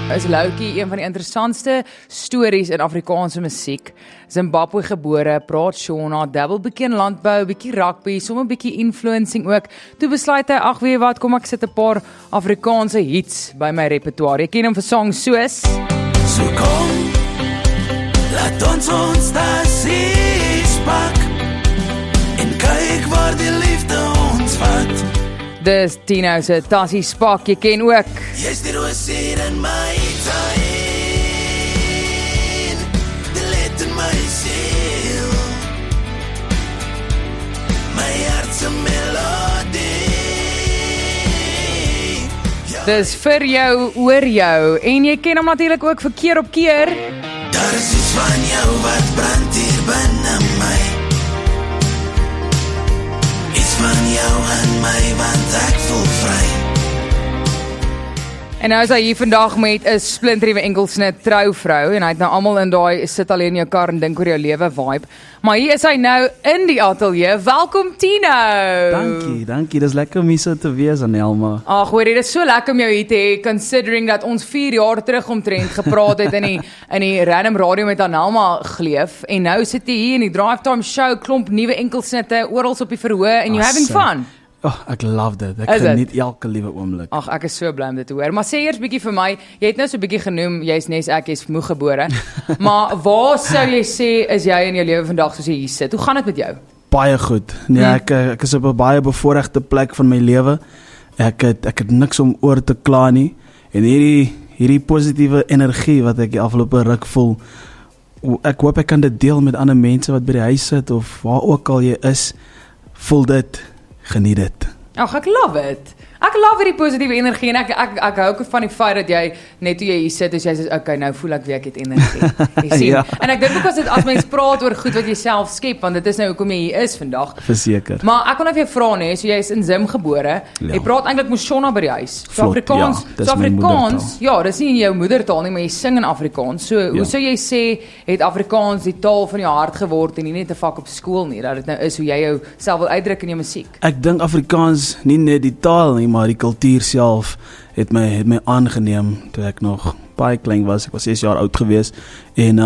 Is Loukie een van die interessantste stories in Afrikaanse musiek. Zimbabwe gebore, praat Shona, dabble bietjie in landbou, bietjie rugby, sommer bietjie influencing ook. Toe besluit hy, ag weet wat, kom ek sit 'n paar Afrikaanse hits by my repertoire. Ek ken hom vir songs soos So kom, laat ons stasies pak en kyk waar die liefde ons vat. Dis Tino se Tassie Spak, jy ken ook. Jy's die roos hier in my tuin, die licht in my siel, my hartse melodie. Dis vir jou, oor jou. En jy ken hom natuurlik ook vir Keer op Keer. Daar is iets van jou wat brand hier binne my, iets van jou in my, want ek voel vry. En nou is hy hier vandag met 'n splinternuwe enkelsnit trouvrou en hy het nou almal in daai sit alleen in jou kar en dink oor jou lewe vibe. Maar hier is hy nou in die ateljee. Welkom Tino. Dankie, dis lekker om hier so te wees, Anelma. Ag, hoor, dit is so lekker om jou hier te hê, considering dat ons 4 jaar terug omtrent gepraat het in die Random Radio met Anelma Gleef en nou sit jy hier in die Drive Time Show, klomp nuwe enkelsnitte oral op die verhoog en you having fun. Ek love dit. Ek Is geniet elke liewe oomblik. Ag, ek is so bly om dit te hoor. Maar sê eers bietjie vir my, jy het nou so bietjie genoem, jy's nes ek is moeg gebore. Maar waar sou jy sê is jy in jou lewe vandag soos jy hier sit? Hoe gaan dit met jou? Baie goed. Nee, ek is op 'n baie bevoorregte plek van my lewe. Ek het niks om oor te kla nie. En hierdie positiewe energie wat ek die afgelope ruk voel, ek hoop ek kan dit deel met ander mense wat by die huis sit of waar ook al jy is. Voel dit, geniet dit. Ag, ek love it. Ek love hierdie positiewe energie en ek hou ook van die feit dat jy net toe jy hier sit en jy sê okay, nou voel ek weer ek het energie. Jy sien. Ja. En ek dink ook as mens praat oor goed wat jy self skep, want dit is nou hoekom jy hier is vandag. Verseker. Maar ek wil nou vir jou vra nee, so jy is in Zim gebore. Ja. Jy praat eintlik mos Shona by die huis. So Vlot, Afrikaans, ja, dis so my Afrikaans, moedertaal. ja, dis nie jou moedertaal nie, maar jy sing in Afrikaans. So hoe sou jy sê het Afrikaans die taal van jou hart geword en nie net 'n vak op skool nie, dat dit nou is hoe jy jouself wil uitdruk in jou musiek? Ek dink Afrikaans, nie net die taal nie, maar die kultuur self het my aangeneem toe ek nog baie klein was. Ek was 6 jaar oud gewees en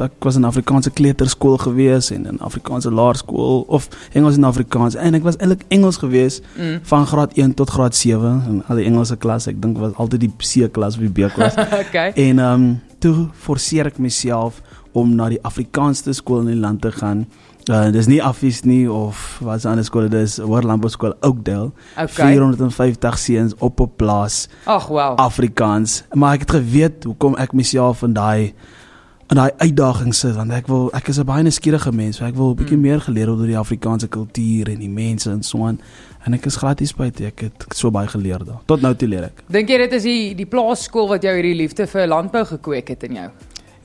ek was in Afrikaanse kleuterskool gewees en in Afrikaanse laerskool of Engels en Afrikaans en ek was eintlik Engels gewees van graad 1 tot graad 7 en al die Engelse klas, ek dink was altyd die C-klas of die B-klas. Okay. En toe forceer ek myself om na die Afrikaanste skool in die land te gaan. Dis nie Affies nie of wat is 'n ander skool, dis Hoër Landbouskool Oakdale. Okay. 450 seuns op 'n plaas. Ag, wow. Afrikaans. Maar ek het geweet hoekom ek myself in daai uitdaging sit, want ek is 'n baie nuuskierige mens, so ek wil 'n bietjie meer geleer oor die Afrikaanse kultuur en die mense en so aan. En ek is glad nie spyt, ek het so baie geleer daar. Tot nou toe leer ek. Dink jy dit is die plaasskool wat jou hierdie liefde vir landbou gekweek het in jou?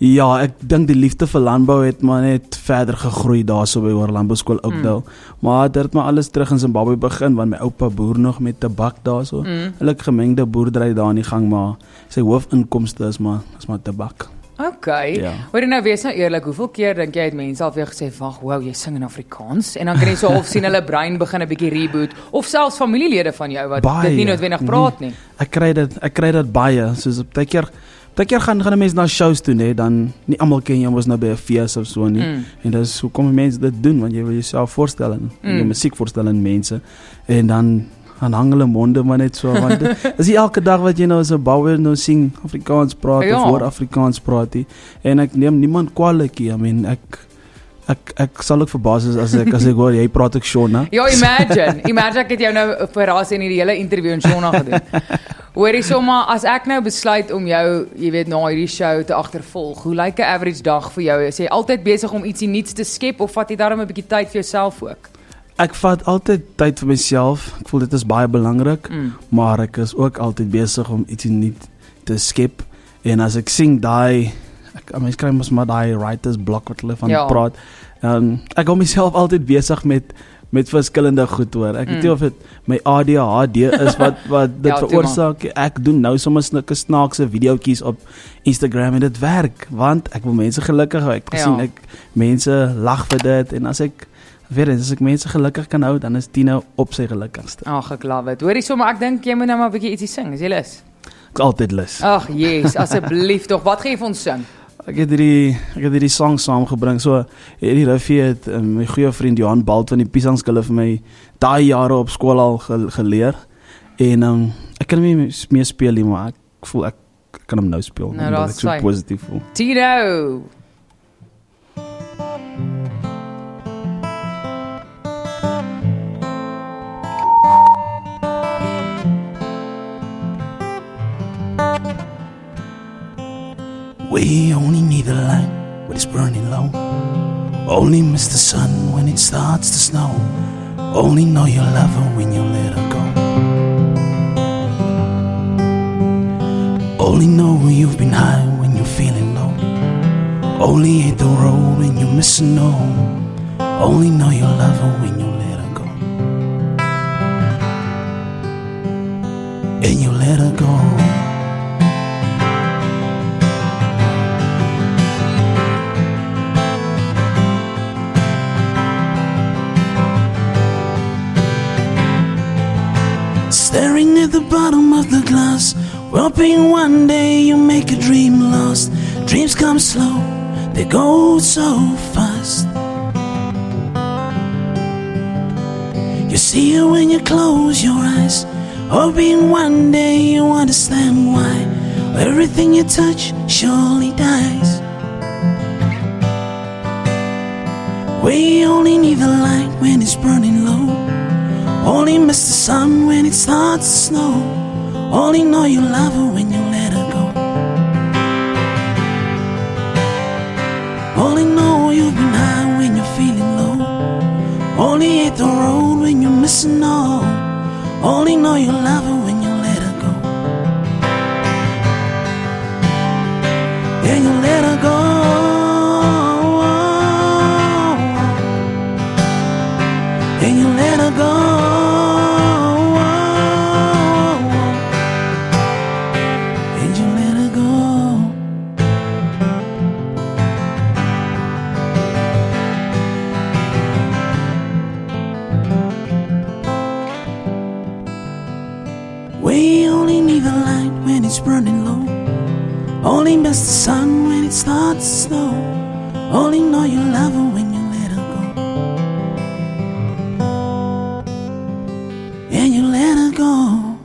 Ja, ek dink die liefde vir landbou het maar net verder gegroei daarso by Hoër Landbouskool Oakdale. Maar dit het maar alles terug in Zimbabwe begin, want my oupa boer nog met tabak daarso. Hulle gemengde boerdery daar in die gang, maar sy hoofinkomste is maar tabak. Okay. Ja. Hoor jy nou, wees nou eerlik, hoeveel keer dink jy het mense al vir jou gesê, "Wag, wow, jy sing in Afrikaans?" En dan kan jy so half sien hulle brein begin 'n bietjie reboot of selfs familielede van jou wat dit nie noodwendig praat nie. Ek kry dit baie, soos op baie keer gaan 'n mens na shows toe, nee, dan nie almal ken jou mos nou by 'n fees of so nie. En dis hoekom mense dit doen, want jy wil jouself voorstel en jou musiek voorstel aan mense en dan hang hulle monde maar net so, want dit is nie elke dag wat jy nou so Zimbabwe nou sing Afrikaans praat of hoor Afrikaans praat nie. En ek neem niemand kwaadlik nie. I mean, ek sal ook verbaas as ek hoor jy praat ook Shona. Ja, imagine ek het jou nou verras en hierdie hele interview in Shona gedoen. Hoorie sommer, as ek nou besluit om jou, jy weet, na hierdie show te agtervolg, hoe lyk 'n average dag vir jou? Is jy altyd besig om ietsie nuuts te skep of vat jy daarom 'n bietjie tyd vir jouself ook? Ek vat altyd tyd vir myself. Ek voel dit is baie belangrik, maar ek is ook altyd besig om ietsie nuuts te skep. En as ek sing mens kry mos maar daai writer's block wat hulle van praat. Ek hou myself altyd besig met verskillende goed hoor. Ek weet nie of dit my ADHD is wat dit veroorsaak. Ek doen nou sommer snaakse videoetjies op Instagram en dit werk, want ek wil mense gelukkig hou. Ek sien mense lag vir dit en as ek mense gelukkig kan hou, dan is Tino op sy gelukkigste. Ag, ek love it. Hoorie sommer, ek dink jy moet nou maar 'n bietjie ietsie sing, is jy lus? Ek's altyd lus. Ag, yes, asseblief tog. Wat gaan jy vir ons sing? Ek het hierdie song saamgebring. So hierdie riffie het my goeie vriend Johan Balt van die Piesangskille vir my daai jare op skool al geleer. En ek kan hom nie meer speel nie, maar ek voel ek kan hom nou speel. Nou, omdat ek so fyn. positief voel. Tino. We only need the light when it's burning low. Only miss the sun when it starts to snow. Only know you love her when you let her go. Only know you've been high when you're feeling low. Only hit the road when you're missing home. Only know you love her when you let her go. And you let her go. Staring at the bottom of the glass, hoping one day you make a dream last. Dreams come slow, they go so fast. You see it when you close your eyes, hoping one day you understand why everything you touch surely dies. We only need the light when it's burning low. Only miss the sun when it starts to snow. Only know you love her when you let her go. Only know you've been high when you're feeling low. Only hit the road when you're missing all. Only know you love her when you let her go. And you let her go. And you let her go. We only need the light when it's burning low. Only miss the sun when it starts to snow. Only know you love her when you let her go. And you let her go.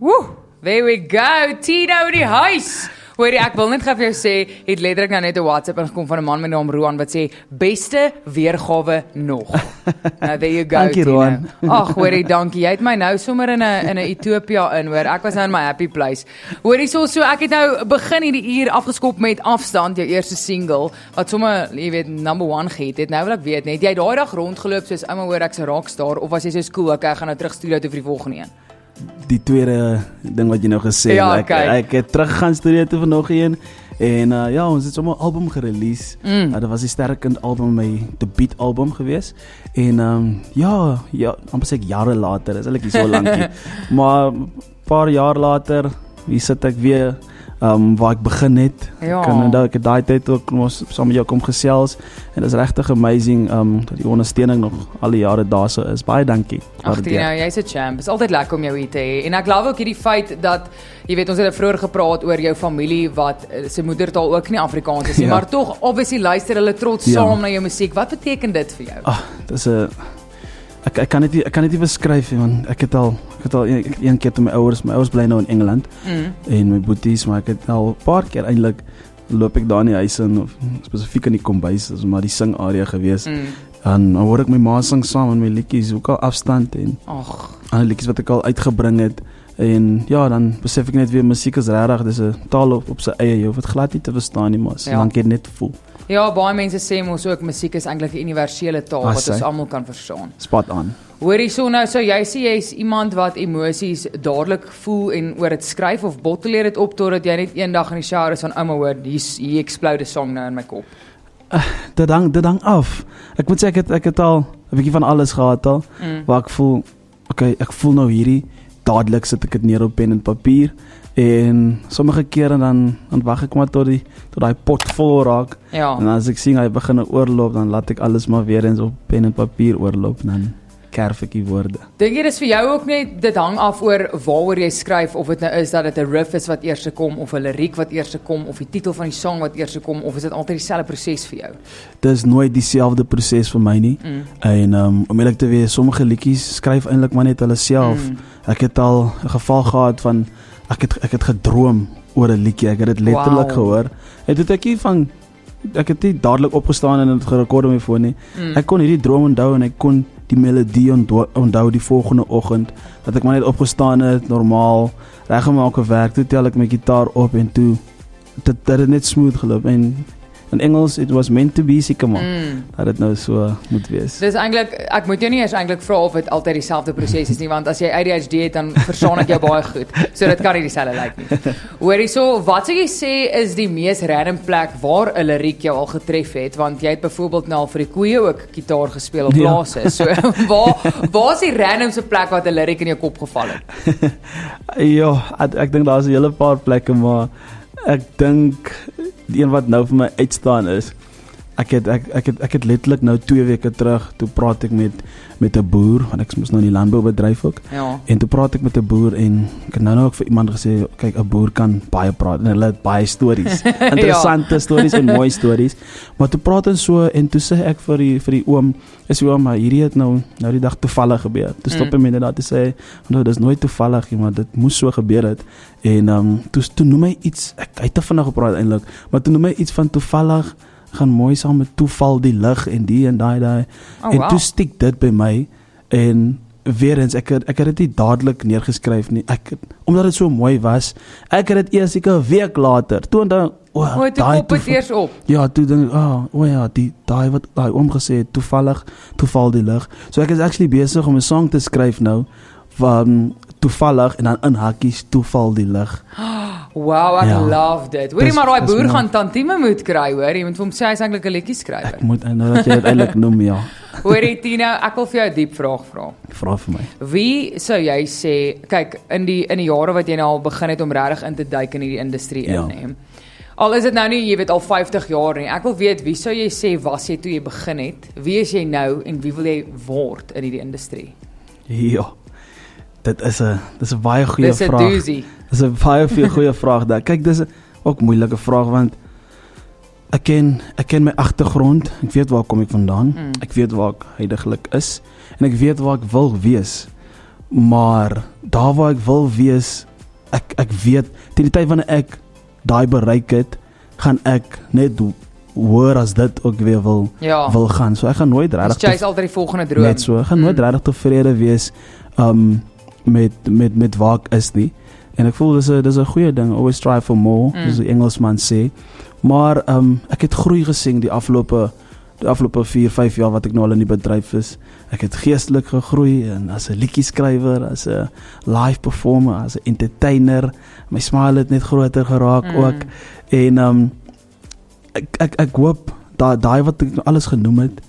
Woe, there we go. Tino in die huis. Hoorie, ek wil net gou vir jou sê, het letterlik nou net 'n WhatsApp ingekom van 'n man met die naam Roan wat sê beste weergawe nog. Nou there you go. Dankie, Tino. Roan. Ag, hoorie, dankie. Jy het my nou sommer in 'n Ethiopië in, hoor. Ek was nou in my happy place. Hoorie, so ek het nou begin hierdie uur afgeskop met Afstand, jou eerste single wat sommer, jy weet, number 1 gehad het. Nou wil ek weet net, jy daai dag rondgeloop soos ouma hoor ek's 'n rockstar of was jy so cool, okay, ek gaan nou terug studio toe vir die volgende een? Die tweede ding wat jy nou gesê het, Ja, ek het teruggegaan studio toe vir nog een en ja, ons het sommer 'n album gerelease. Dit was die Sterrekind album, my debuut album gewees. En ja, amper sê ek jare later, is eintlik nie so lank nie. Maar paar jaar later, hier sit ek weer waar ek begin het. Ja. Ek het daai tyd ook mos saam met jou kom gesels en dit is regtig amazing dat die ondersteuning nog al die jare daar so is. Baie dankie. Ag, Tino, jy's 'n champ. Is altyd lekker om jou hier te hê. En ek glo ook hierdie feit dat jy weet ons het vroeër gepraat oor jou familie wat se moedertaal ook nie Afrikaans is nie, Ja. maar tog obviously luister hulle trots Ja. saam na jou musiek. Wat beteken dit vir jou? Dis 'n ek kan dit nie beskryf nie, want ek het al een keer toe my ouers bly nou in Engeland en my boeties, maar ek het al 'n paar keer eintlik loop ek daar in die huis in of spesifiek in die kombuis, dis maar die sing area gewees. En dan hoor ek my ma sing saam met my liedjies, ook al Afstand en Ag, ander liedjies wat ek al uitgebring het. En ja, dan besef ek net weer musiek is regtig, dis 'n taal op sy eie. Jy hoef dit glad nie te verstaan nie, maar solank jy dit net voel. ja, baie mense sê mos ook musiek is eintlik 'n universele taal wat ons Sy. almal kan verstaan. Spot on. Hoorie, so nou, so jy sê jy's iemand wat emosies dadelik voel en oor dit skryf of bottel jy dit op totdat jy net eendag in die shower is van ouma hoor, hier explode 'n song nou in my kop. Dit hang af. Ek moet sê ek het al 'n bietjie van alles gehad al, waar ek voel, okay, ek voel nou hierdie, dadelik sit ek dit neer op pen en papier en sommige kere dan wag ek maar tot daai pot vol raak. Ja. En as ek sien hy begin oorloop, dan laat ek alles maar weer eens op pen en papier oorloop dan. kerf ek die woorde. Dink jy dis vir jou ook net, dit hang af oor waaroor jy skryf, of dit nou is dat dit 'n riff is wat eers kom, of 'n liriek wat eers kom, of die titel van die song wat eers kom, of is dit altyd dieselfde proses vir jou? Dis nooit dieselfde proses vir my nie. En om eerlik te wees, sommige liedjies skryf eintlik maar net hulle self. Ek het al 'n geval gehad van ek het gedroom oor 'n liedjie. Ek het dit letterlik gehoor. En toe ek het nie dadelik opgestaan en dit gerekord op my foon nie. Ek kon hierdie droom onthou en ek kon die melodie onthou die volgende oggend, dat ek maar net opgestaan het, normaal, reggemaak op werk, toe tel ek my gitaar op en toe, dit het net smooth geloop en in Engels, it was meant to be, seker maar, dat het nou so moet wees. Dis eintlik, ek moet jou nie eers eintlik vra of dit altyd dieselfde proses is nie, want as jy ADHD het, dan verstaan ek jou baie goed, so dit kan nie dieselfde lyk nie. Hoorie so, wat sou jy sê is die mees random plek waar 'n liriek jou al getref het, want jy het byvoorbeeld nou al vir die koeie ook gitaar gespeel op plase, so waar is die randomste plek wat 'n liriek in jou kop geval het? Ja, ek dink daar's 'n hele paar plekke, maar ek dink die een wat nou vir my uitstaan is, ek het letterlik nou 2 weke terug, toe praat ek met 'n boer, want ek moes nou in die landboubedryf ook, en toe praat ek met 'n boer en ek het nou ook vir iemand gesê, kyk, 'n boer kan baie praat en hulle het baie stories, interessante stories en mooi stories, maar toe praat ons so en toe sê ek vir die oom, maar hierdie het nou die dag toevallig gebeur. Toe stop hy met dit te sê, nou dis nooit toevallig nie, maar dit moes so gebeur het. En toe noem hy iets, hy het te vinnig gepraat eintlik, maar toe noem hy iets van toevallig gaan mooi saam met toeval die lig en die en daai. En toe stiek dit by my en weer eens ek het dit nie dadelik neergeskryf nie. Omdat dit so mooi was, ek het dit eers 'n week later. Toe dan daai het eers op. Ja, toe dink daai wat daai oom gesê het, toeval die lig. So ek is actually besig om 'n song te skryf nou van toevallig en dan in hakkies toeval die lig. Wow, ek love dit. Hoorie maar daai boer gaan tantieme moet kry, hoor. Jy moet vir hom sê hy's eintlik 'n liedjie skrywer. Ek moet nou dat jy dit eintlik noem, ja. Hoorie Tino, ek wil vir jou 'n diep vraag vra. Vra vir my. Wie sou jy sê, kyk, in die jare wat jy nou al begin het om regtig in te duik in hierdie industrie in, hè. Al is dit nou nie, jy weet, al 50 jaar nie. Ek wil weet, wie sou jy sê was jy toe jy begin het? Wie is jy nou en wie wil jy word in hierdie industrie? Ja. Dit is 'n baie goeie vraag. Dis 'n doozy. Dis 'n baie goeie vraag daar. Kyk, dis 'n ook moeilike vraag want ek ken my agtergrond. Ek weet waar kom ek vandaan. Ek weet waar ek heidaglik is en ek weet waar ek wil wees. Maar daar waar ek wil wees, ek weet teen die tyd wanneer ek daai bereik het, gaan ek net hoor as dit ook weer wil gaan. So ek gaan nooit regtig. Jy is altyd die volgende droom. Net so. Ek gaan nooit regtig tevrede wees met waar ek is nie. En ek voel dis 'n goeie ding, always strive for more, soos die Engelsman sê. Maar ek het groei gesien die afgelope 4-5 jaar wat ek nou al in die bedryf is. Ek het geestelik gegroei en as 'n liedjieskrywer, as 'n live performer, as 'n entertainer. My smile het net groter geraak ook. En ek hoop daai wat ek alles genoem het,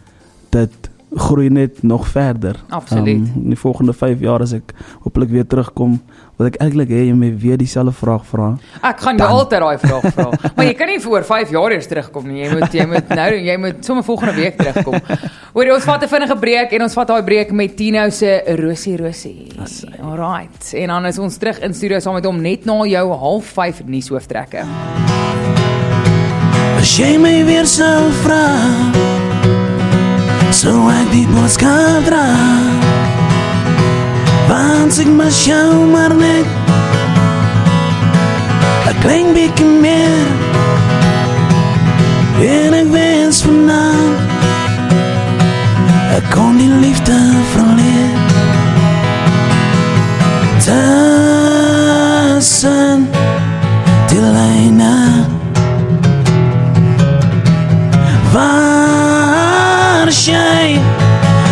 dit groei net nog verder. Absoluut. In die volgende 5 jaar as ek hopelik weer terugkom, wat ek eintlik hê jy my weer dieselfde vraag vra. Ek gaan jou altyd daai vraag vra. Maar jy kan nie voor 5 jaar eers terugkom nie. Jy moet sommer volgende week terugkom. Hoor, ons vat 'n vinnige breek en ons vat daai breek met Tino se Rosie. Alright. En dan is ons terug in studio saam met hom net na jou 4:30 nuushooftrekke. As jy my weer sou vra, sou ek die boodskap dra, want ek mis jou maar net 'n klein bietjie meer, en ek wens vanavond ek kon die liefde verleer tussen die lyne. Waar is jy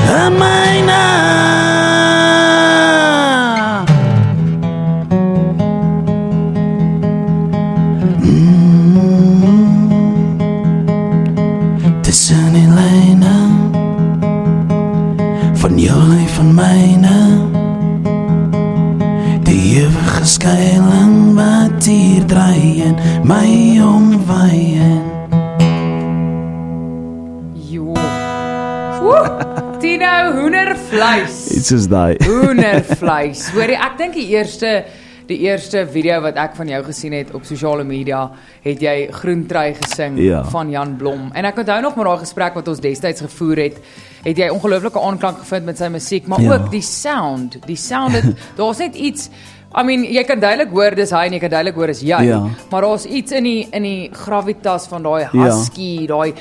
aan my naam? Tussen die lyne van jou lyf en myne, die ewige skuiling wat hier draai en my omwaai en Tino hoendervleis. Iets soos daai. Hoendervleis. Hoorie, ek dink die eerste video wat ek van jou gesien het op sosiale media, het jy Groentrui gesing van Jan Blom. En ek onthou nog met daai gesprek wat ons destyds gevoer het jy ongelooflike aanklank gevind met sy musiek, maar ook die sound het, daar's net iets, I mean, jy kan duidelik hoor dis hy en jy kan duidelik hoor is jy, maar daar's iets in die gravitas van daai husky, daai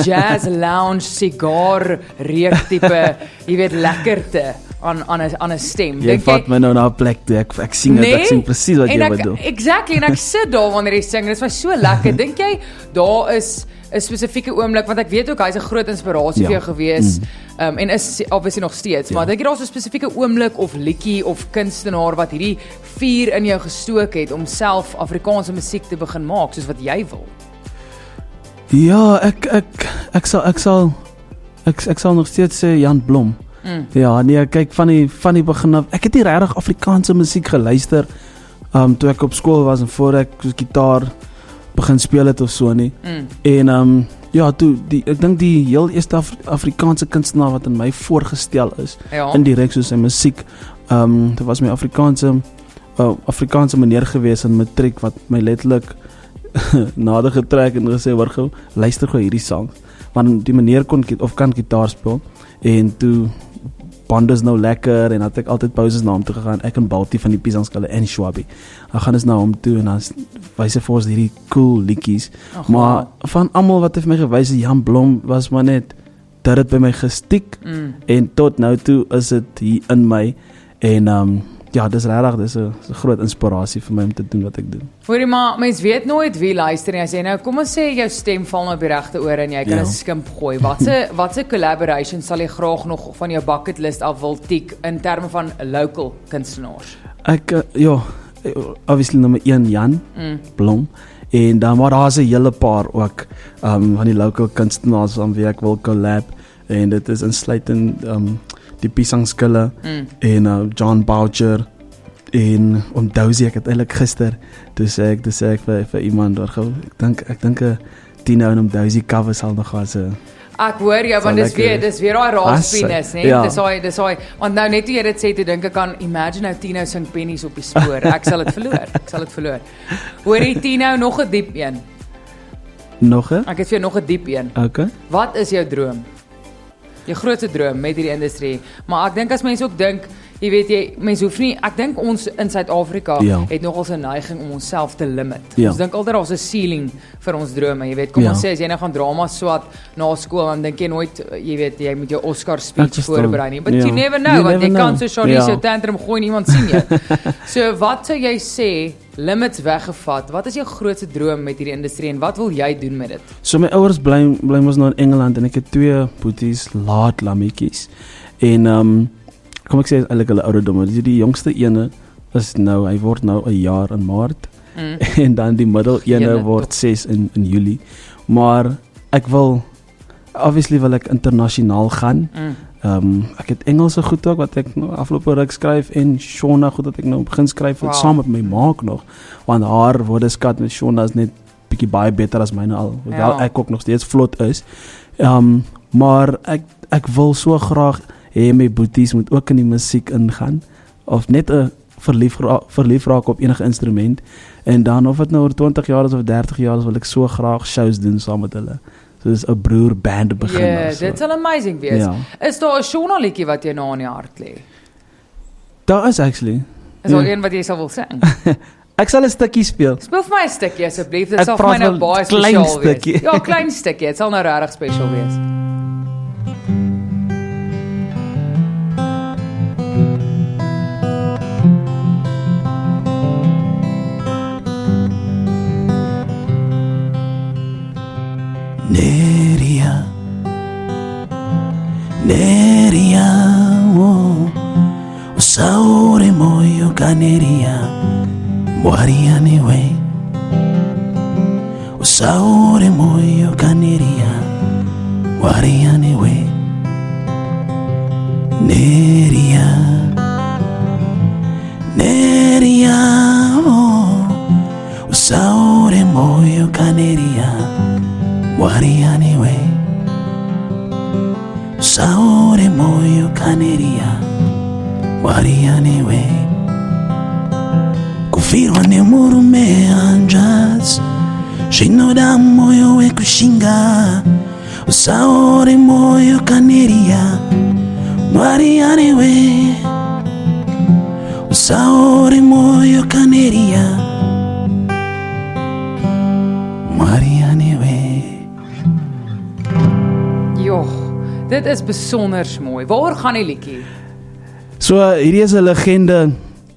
jazz lounge cigar reuk tipe, jy weet, lekkerte aan 'n stem. Jy vat my nou na 'n plek toe, ek sien dit, ek sien presies wat jy bedoel. Exactly, en ek sit daar wanneer jy sing, dit is my so lekker. Dink jy daar is 'n spesifieke oomblik, want ek weet ook hy's 'n groot inspirasie vir jou gewees, en is obviously nog steeds, maar dink jy daar's 'n spesifieke oomblik of liedjie of kunstenaar wat hierdie vuur in jou gestook het om self Afrikaanse musiek te begin maak soos wat jy wil? Ja, ek sal nog steeds sê Jan Blom. Ja, nee, kyk van die begin af, ek het nie regtig Afrikaanse musiek geluister toe ek op skool was en voor ek gitaar begin speel het of so nie. En ja, toe ek dink die heel eerste Afrikaanse kunstenaar wat in my voorgestel is, indirek soos sy musiek, dit was my Afrikaanse meneer gewees in matriek wat my letterlik nader getrek en gesê, hoor gou, luister gou hierdie sang, want die meneer kan gitaar speel, en toe band is nou lekker, en had ek altyd pauses na hom toe gegaan, ek en Baltie van die Piesangskalle en Schwabi, dan gaan ons na hom toe, en dan wys hy vir ons hierdie cool liedjies, maar van almal wat hy vir my gewys het, Jan Blom was maar net, dit het by my gestiek, en tot nou toe is dit hier in my, en ja, dis regtig, dis 'n groot inspirasie vir my om te doen wat ek doen. Hoorie, maar mens weet nooit wie luister nie, as jy nou, kom ons sê jou stem val nou op die regte ore en jy kan 'n skimp gooi, wat se collaboration sal jy graag nog van jou bucket list af wil tik in terme van local kunstenaars? Ek, ja, obviously nummer 1 Jan Blom, en dan maar daar's 'n hele paar ook van die local kunstenaars aan wie ek wil collab, en dit is insluitend die Piesangskalle en John Boucher en Dowsie, ek het eintlik gister toe sê ek vir iemand ek dink 'n Tino en Dowsie cover sal nog as 'n ek hoor jou, want dis weer daai raaspenis, né? Dis daai, want nou net toe jy dit sê, toe dink ek aan, imagine nou Tino sing pennies op die spoor, ek sal dit verloor. Hoorie Tino, nog 'n diep een. Ek het vir jou nog 'n diep een. Okay. Wat is jou droom? Jou grootste droom met hierdie industrie, maar ek dink as mense ook dink, jy weet mense hoef nie, ek dink ons in Suid-Afrika het nogal 'n neiging om onsself te limit. Ons dink altyd daar's 'n ceiling vir ons drome, jy weet, kom ons sê as jy nou gaan drama swat na skool, dan dink jy nooit, jy weet, jy moet jou Oscar speech voorberei nie, but you never know, want jy kan so Charlize tantrum gooi en iemand sien jou. So wat sou jy sê, limits weggevat, wat is jou grootste droom met hierdie industrie en wat wil jy doen met dit? So my ouers bly ons nou in Engeland en ek het 2 boeties, laat lammetjies, en kom ek sê eintlik hulle ouderdomme, die jongste ene is nou, hy word nou 'n jaar in Maart, en dan die middel ene word 6 in Julie, maar obviously wil ek internasionaal gaan, ek het Engelse goed ook, wat ek nou afgelope ruk skryf, en Shona goed wat ek nou begin skryf, saam met my maak nog, want haar woordeskat met Shona is net bietjie baie beter as myne al, hoewel ek ook nog steeds vlot is, maar ek wil so graag my boeties moet ook in die musiek ingaan, of net 'n verlief raak op enige instrument, en dan of het nou oor 20 jaar is of 30 jaar is, wil ek so graag shows doen saam met hulle, soos 'n broer band begin. Ja, dit sal amazing wees. Is daar 'n Shona liedjie wat jy nou aan die hart lê? Daar is actually. Is daar een wat jy sal wil sing? Ek sal 'n stukkie speel. Speel vir my 'n stukkie asseblief, dit sal vir my nou baie spesiaal wees. Ja, klein stukkie, dit sal nou regtig spesiaal wees. Neria, o saore moyo caneria, moaria newe. O saore moyo caneria, moaria newe. Neria, o saore moyo caneria, moaria newe. Saore moyo caneria, Mariane we Kufirwa ne muru me anjas Shinoda moyo we kushinga Usaore moyo kaneria Mariane we Usaore moyo kaneria Mariane we Joh, dit is besonders mooi. Waar gaan die liedjie? So hierdie is 'n legende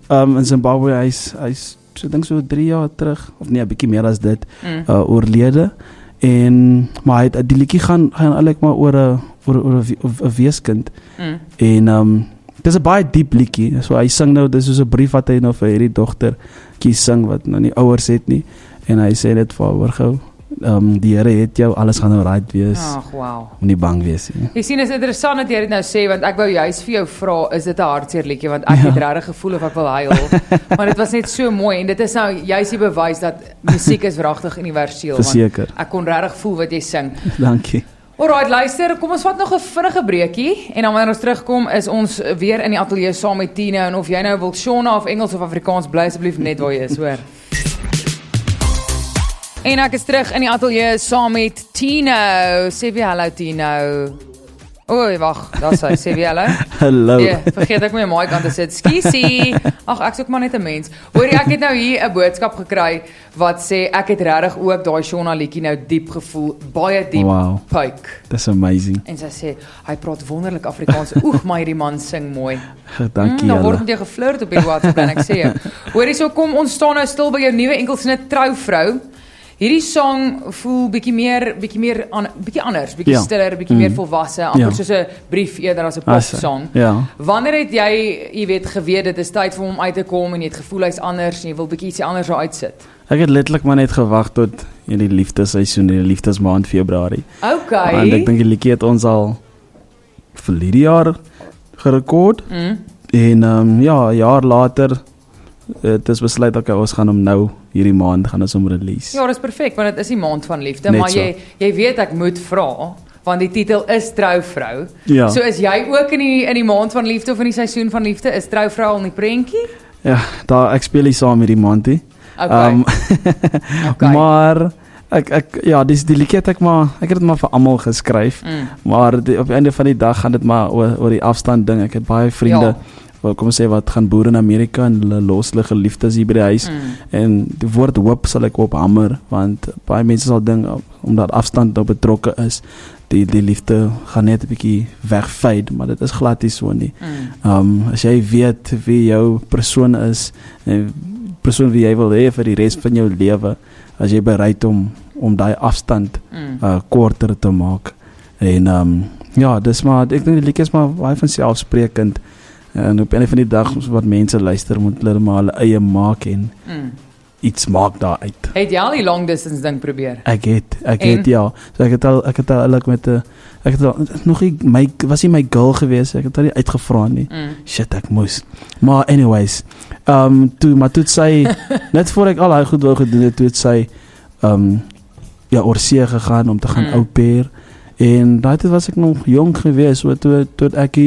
in Zimbabwe. Hy's so dink so 3 jaar terug of nee, 'n bietjie meer as dit oorlede. En maar hy het die liedjie gaan eintlik maar oor 'n weeskind. En dis 'n baie diep liedjie. So hy sing nou, dis soos 'n brief wat hy nou vir hierdie dogtertjie sing wat nou nie ouers het nie. En hy sê dit vir haar gou. Die Here het jou, alles gaan nou right wees. Ag, wow. Moenie bang wees nie. Jy sien, is interessant dat jy dit nou sê, want ek wou juist vir jou vra, is dit 'n hartseer liedjie, want ek het regtig gevoel of ek wil huil. Maar dit was net so mooi en dit is nou juist die bewys dat musiek is regtig universeel. Verseker. Ek kon regtig voel wat jy sing. Dankie. Alright, luister, kom ons vat nog 'n vinnige breekie en dan wanneer ons terugkom is ons weer in die ateljee saam met Tino en of jy nou wil Shona of Engels of Afrikaans bly asseblief net waar jy is, hoor. En ek is terug in die ateljee saam met Tino. Sê vir hallo Tino. Oei, wag, daar sê vir hallo. Hallo. Ja, vergeet ek my mic aan te sit. Skiesie. Ag, ek's ook maar net 'n mens. Hoorie, ek het nou hier 'n boodskap gekry wat sê ek het regtig ook daai Shona liedjie nou diep gevoel, baie diep. Wow. Puik. That's amazing. En sy sê hy praat wonderlik Afrikaans. Oeg, maar hierdie man sing mooi. Dankie Dan word julle. met jou geflirt op die WhatsApp en ek sê jou. Hoorie, so kom ons staan nou stil by jou nuwe enkelsnit Trouvrou. Hierdie song voel bietjie anders, bietjie stiller, bietjie meer volwasse, amper soos 'n brief eerder as 'n popsong. Ja. Wanneer het jy weet geweet dit is tyd vir hom uit te kom en jy het gevoel hy's anders en jy wil bietjie ietsie anders daar uitsit? Ek het letterlik maar net gewag tot hierdie liefdesseisoen, die liefdesmaand Februarie. Okay. Want ek dink die liedjie het ons al verlede jaar gerekord. En ja, 'n jaar later het is besluit dat ons gaan hom nou hierdie maand gaan ons hom release. Ja, dis perfek want dit is die maand van liefde, Net maar so. jy weet ek moet vra want die titel is Trouvrou. Ja. So is jy ook in die maand van liefde of in die seisoen van liefde? Is Trouvrou al in die prentjie? Ja, daar ek speel hier saam met die maandie. Okay. Okay. Maar ja, die liedjie het ek het dit maar vir almal geskryf. Maar op die einde van die dag gaan dit maar oor die afstand ding. Ek het baie vriende kom ons sê wat gaan boer in Amerika en hulle los hulle geliefdes hier by die huis. En die woord hoop sal ek op hamer want baie mense sal dink omdat afstand nou betrokke is, die liefde gaan net 'n bietjie wegfade, maar dit is glad nie so nie. As jy weet wie jou persoon is en persoon wie jy wil hê vir die res van jou lewe, as jy bereid om daai afstand korter te maak. En ja, dis maar ek dink die liedjie is maar baie van selfsprekend. En op 'n van die dag wat mense luister moet hulle maar hulle eie maak en iets maak daaruit. Het jy al die long distance ding probeer? Ek het ja. So ek het al eintlik met ek het al nog nie was nie my girl gewees. Ek het al nie uitgevra nie. Shit, ek moes. Maar anyways, toe sy net voor ek al daai goed wou gedoen het, toe het sy ja, oorsee gegaan om te gaan au pair. En daai tyd was ek nog jong gewees, so toe ek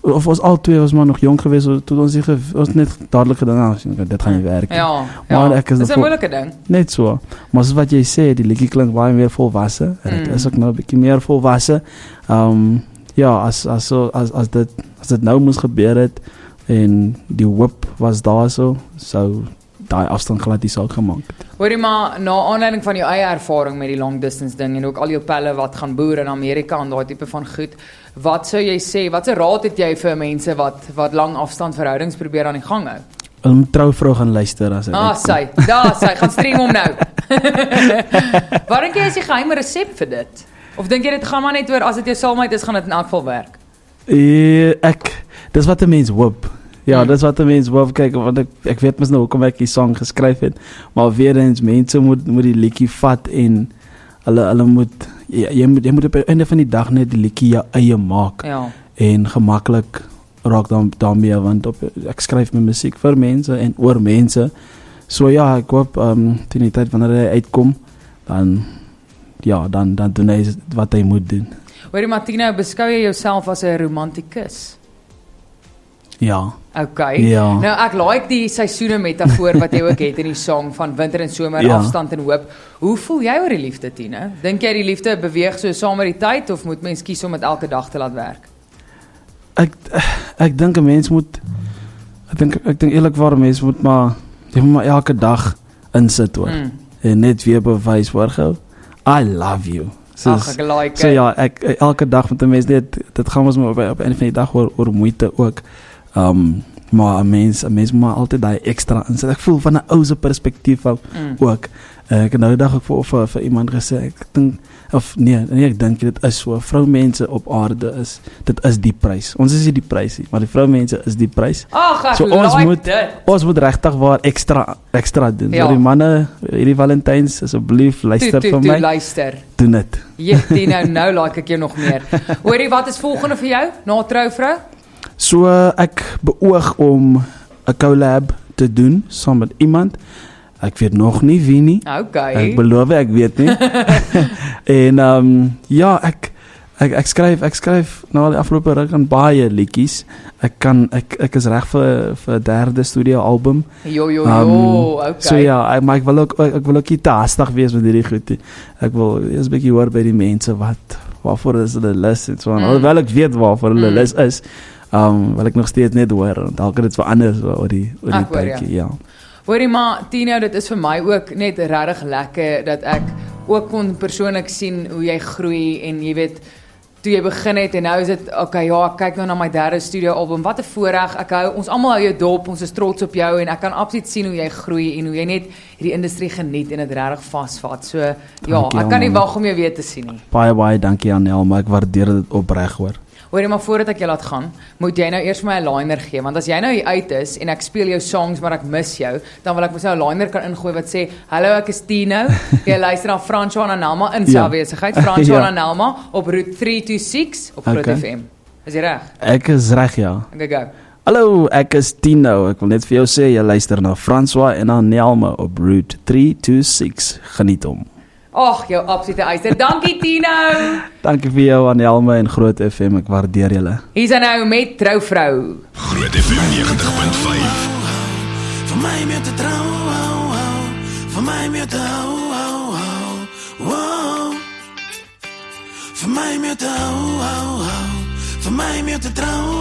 of ons al twee was maar nog jong geweest, toe ons net dadelik gedink, dit gaan nie werk nie. Ja, maar ek is dis 'n moeilike ding. Net so. Maar soos wat jy sê, die liedjie klink baie meer volwasse. En dit is ook nou 'n bietjie meer volwasse. Ja, as dit nou moes gebeur het en die hoop was daar sou daai afstand glad nie saak gemaak het. Hoorie maar, na aanleiding van jou eie ervaring met die long distance ding en ook al jou pelle wat gaan boer in Amerika en daai tipe van goed, wat sou jy sê, watse raad het jy vir mense wat lang afstand verhoudings probeer aan die gang hou? Hulle moet Trouvrou gaan luister as hy sy gaan stream hom nou. Wat dink jy is die geheime resep vir dit? Of dink jy dit gaan maar net oor, as dit jou soulmate is, gaan dit in elk geval werk? Dis wat 'n mens hoop. Ja, dis wat 'n mens hoop. Kyk, want ek weet mos nou hoekom ek die song geskryf het, maar weer eens mense moet die liedjie vat en hulle moet jy moet op die einde van die dag net die liedjie jou eie maak. Ja. En gemaklik raak daarmee want ek skryf my musiek vir mense en oor mense. So ja, ek hoop teen die tyd wanneer hy uitkom, dan doen hy wat hy moet doen. Hoorie Martino, beskou jy jouself as 'n romantikus? Ja. Okay. Ja. Nou ek like die seisoene metafoor wat jy ook het in die song van winter en somer, Ja. afstand en hoop. Hoe voel jy oor die liefde, Tine? Dink jy die liefde beweeg so saam met die tyd of moet mens kies om dit elke dag te laat werk? Ek dink 'n mens moet ek dink eerlikwaar 'n mens moet maar elke dag insit hoor. En net weer bewys hoor. I love you. Ag, ek like So ja, elke dag met 'n mens net dit gaan ons maar op 'n einde van die dag oor moeite ook. Maar 'n mens moet maar altyd daai ekstra insit. Ek voel van 'n ou se perspektief af ook. Ek het nou die dag ook vir iemand gesê, ek dink ek dink dit is so, vroumense op aarde dit is die prys. Ons is nie die prys nie, maar die vroumense is die prys. Ag, ek So ons moet regtig waar ekstra doen. Ja. So die manne, hierdie Valentyns asseblief luister vir my. Luister. Doen dit. Jy nou like ek jou nog meer. Hoorie, wat is volgende vir jou na trouvrou? So ek beoog om 'n collab te doen saam met iemand. Ek weet nog nie wie nie. Okay. Ek beloof ek weet nie. En ja, ek skryf nou al die afgelope ruk aan baie liedjies. Ek is reg vir 'n derde studio album. Okay. So ja, maar ek wil ook nie te hastig wees met hierdie goed nie. Ek wil eers 'n bietjie hoor by die mense waarvoor is hulle lus en so aan. Alhoewel ek weet waarvoor hulle lus is. Wil ek nog steeds net hoor, want dalk het dit verander so oor die tydjie, ja. Hoorie maar, Tino, dit is vir my ook net regtig lekker dat ek ook kon persoonlik sien hoe jy groei en jy weet, toe jy begin het en nou is dit, okay, ja, ek kyk nou na my derde studio album, wat 'n voorreg, ons almal hou jou dop, ons is trots op jou en ek kan absoluut sien hoe jy groei en hoe jy net hierdie industrie geniet en dit regtig vasvat. So ja, Dankie, ek kan nie man. wag om jou weer te sien nie. Baie dankie Anel, maar ek waardeer dit opreg hoor. Hoorie, maar voordat ek jou laat gaan, moet jy nou eers vir my 'n liner gee, want as jy nou hier uit is en ek speel jou songs maar ek mis jou, dan wil ek mos nou 'n liner kan ingooi wat sê, hallo, ek is Tino, jy luister na François en Nelma in sy afwesigheid, François en Nelma op Route 326 op Groot FM. Is jy reg? Ek is reg, ja. Okay, go. Hallo, ek is Tino. Ek wil net vir jou sê, jy luister na François en Nelma op Route 326. Geniet hom. Ag, jou absolute eister. Dankie Tino. Dankie vir jou Anelma en Groot FM, ek waardeer julle. Hier's hy nou met trouvrou. Groot FM 90.5. Vir my meer te trou, vir my meer te hou, vir my meer te hou, vir my meer te trou.